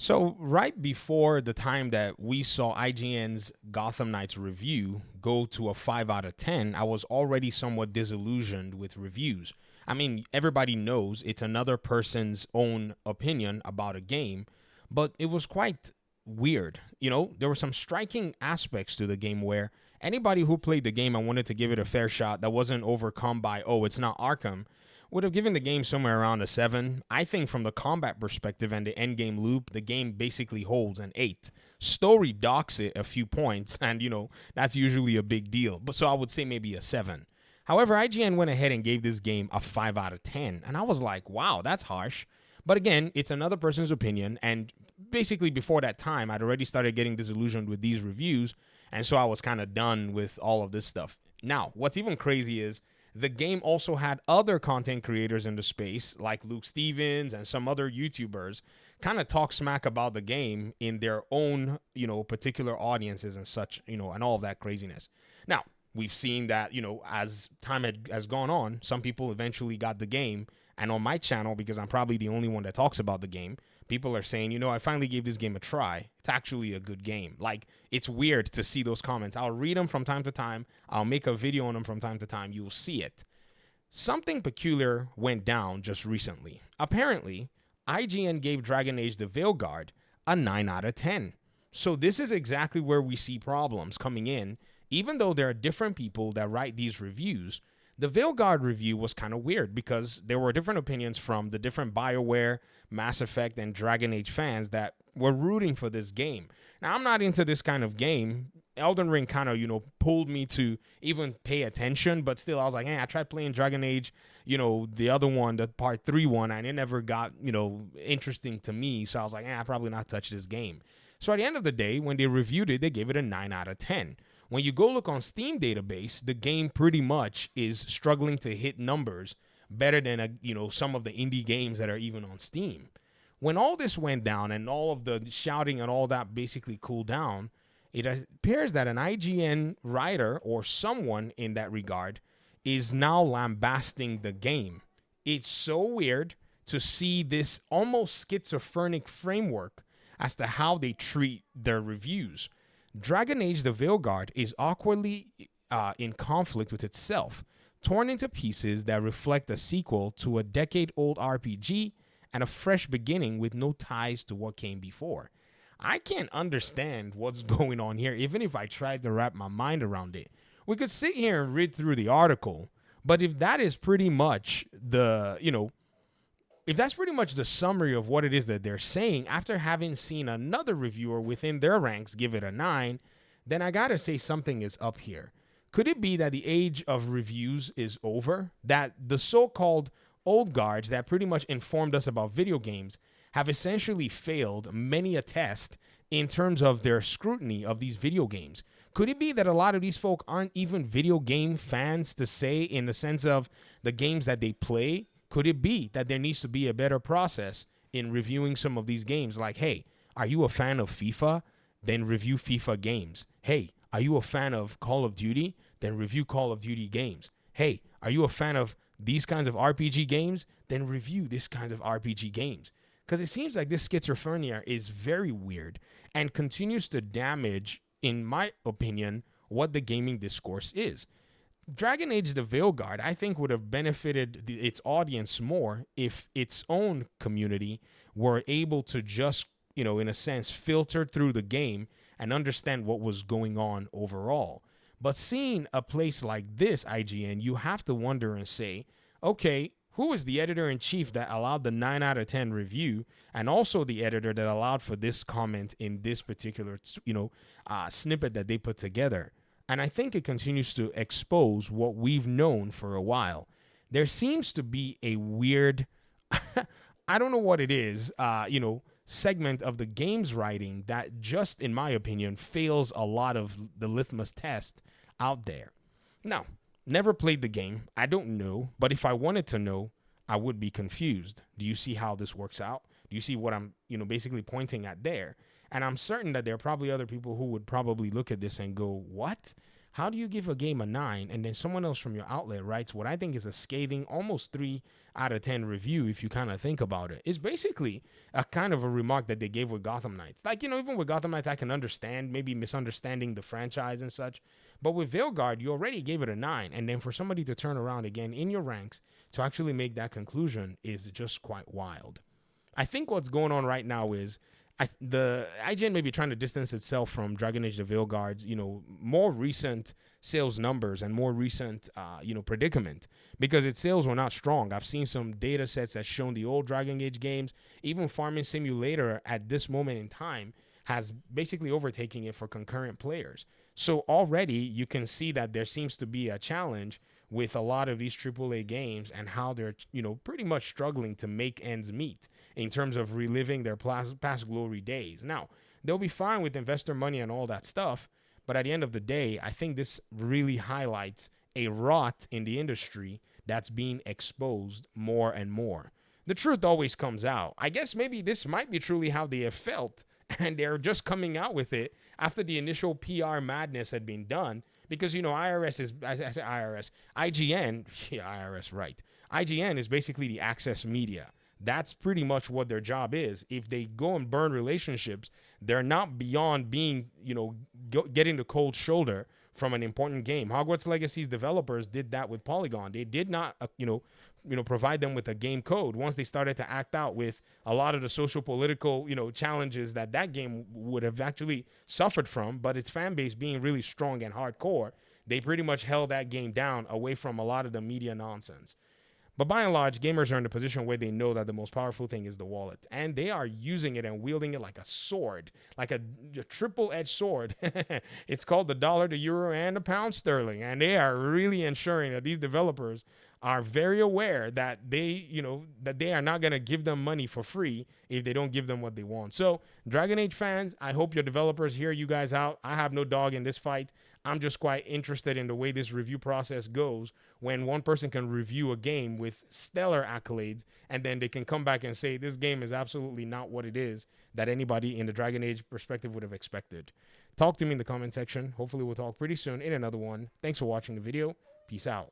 So, right before the time that we saw IGN's Gotham Knights review go to a 5 out of 10, I was already somewhat disillusioned with reviews. I mean, everybody knows it's another person's own opinion about a game, but it was quite weird. There were some striking aspects to the game where anybody who played the game and wanted to give it a fair shot that wasn't overcome by, oh, it's not Arkham, would have given the game somewhere around a 7. I think from the combat perspective and the end game loop, the game basically holds an 8. Story docks it a few points, and that's usually a big deal. But so I would say maybe a 7. However, IGN went ahead and gave this game a 5 out of 10, and I was like, wow, that's harsh. But again, it's another person's opinion, and basically before that time, I'd already started getting disillusioned with these reviews, and so I was kind of done with all of this stuff. Now, what's even crazy is the game also had other content creators in the space, like Luke Stevens and some other YouTubers, kind of talk smack about the game in their own, particular audiences and such, and all of that craziness. Now, we've seen that, as time has gone on, some people eventually got the game. And on my channel, because I'm probably the only one that talks about the game, people are saying, I finally gave this game a try. It's actually a good game. Like, it's weird to see those comments. I'll read them from time to time. I'll make a video on them from time to time. You'll see it. Something peculiar went down just recently. Apparently, IGN gave Dragon Age the Veilguard a 9 out of 10. So this is exactly where we see problems coming in. Even though there are different people that write these reviews, the Veilguard review was kind of weird because there were different opinions from the different BioWare, Mass Effect, and Dragon Age fans that were rooting for this game. Now, I'm not into this kind of game. Elden Ring kind of, pulled me to even pay attention, but still I was like, I tried playing Dragon Age, the other one, the part 3 one, and it never got, interesting to me. So I was like, I probably not touch this game. So at the end of the day, when they reviewed it, they gave it a 9 out of 10. When you go look on Steam database, the game pretty much is struggling to hit numbers better than some of the indie games that are even on Steam. When all this went down and all of the shouting and all that basically cooled down, it appears that an IGN writer or someone in that regard is now lambasting the game. It's so weird to see this almost schizophrenic framework as to how they treat their reviews. Dragon Age the Veilguard is awkwardly in conflict with itself, torn into pieces that reflect a sequel to a decade-old RPG and a fresh beginning with no ties to what came before. I can't understand what's going on here, even if I tried to wrap my mind around it. We could sit here and read through the article, but if that is pretty much if that's pretty much the summary of what it is that they're saying, after having seen another reviewer within their ranks give it a 9, then I gotta say something is up here. Could it be that the age of reviews is over? That the so-called old guards that pretty much informed us about video games have essentially failed many a test in terms of their scrutiny of these video games? Could it be that a lot of these folk aren't even video game fans to say, in the sense of the games that they play? Could it be that there needs to be a better process in reviewing some of these games? Like, hey, are you a fan of FIFA? Then review FIFA games. Hey, are you a fan of Call of Duty? Then review Call of Duty games. Hey, are you a fan of these kinds of RPG games? Then review this kinds of RPG games. Because it seems like this schizophrenia is very weird and continues to damage, in my opinion, what the gaming discourse is. Dragon Age the Veilguard, I think, would have benefited its audience more if its own community were able to just, in a sense, filter through the game and understand what was going on overall. But seeing a place like this, IGN, you have to wonder and say, okay, who is the editor-in-chief that allowed the 9 out of 10 review, and also the editor that allowed for this comment in this particular, snippet that they put together? And I think it continues to expose what we've known for a while. There seems to be a weird, I don't know what it is, segment of the game's writing that just, in my opinion, fails a lot of the litmus test out there. Now, never played the game. I don't know. But if I wanted to know, I would be confused. Do you see how this works out? Do you see what I'm, basically pointing at there? And I'm certain that there are probably other people who would probably look at this and go, what? How do you give a game a 9 and then someone else from your outlet writes what I think is a scathing, almost 3 out of 10 review if you kind of think about it? It's basically a kind of a remark that they gave with Gotham Knights. Like, even with Gotham Knights, I can understand maybe misunderstanding the franchise and such. But with Veilguard, you already gave it a 9. And then for somebody to turn around again in your ranks to actually make that conclusion is just quite wild. I think what's going on right now is the IGN may be trying to distance itself from Dragon Age: The Veilguard's, more recent sales numbers and more recent, predicament, because its sales were not strong. I've seen some data sets that shown the old Dragon Age games, even Farming Simulator at this moment in time has basically overtaking it for concurrent players. So already you can see that there seems to be a challenge with a lot of these AAA games and how they're, pretty much struggling to make ends meet in terms of reliving their past glory days. Now, they'll be fine with investor money and all that stuff, but at the end of the day, I think this really highlights a rot in the industry that's being exposed more and more. The truth always comes out. I guess maybe this might be truly how they have felt, and they're just coming out with it after the initial PR madness had been done. Because, IRS is, I say IRS, IGN, yeah, IRS, right. IGN is basically the access media. That's pretty much what their job is. If they go and burn relationships, they're not beyond being, getting the cold shoulder from an important game. Hogwarts Legacy's developers did that with Polygon. They did not, provide them with a game code once they started to act out with a lot of the social political, challenges that game would have actually suffered from. But its fan base being really strong and hardcore, they pretty much held that game down away from a lot of the media nonsense. But by and large, gamers are in a position where they know that the most powerful thing is the wallet. And they are using it and wielding it like a sword, like a triple-edged sword. It's called the dollar, the euro, and the pound sterling. And they are really ensuring that these developers are very aware that they are not going to give them money for free if they don't give them what they want. So, Dragon Age fans, I hope your developers hear you guys out. I have no dog in this fight. I'm just quite interested in the way this review process goes when one person can review a game with stellar accolades and then they can come back and say this game is absolutely not what it is that anybody in the Dragon Age perspective would have expected. Talk to me in the comment section. Hopefully we'll talk pretty soon in another one. Thanks for watching the video. Peace out.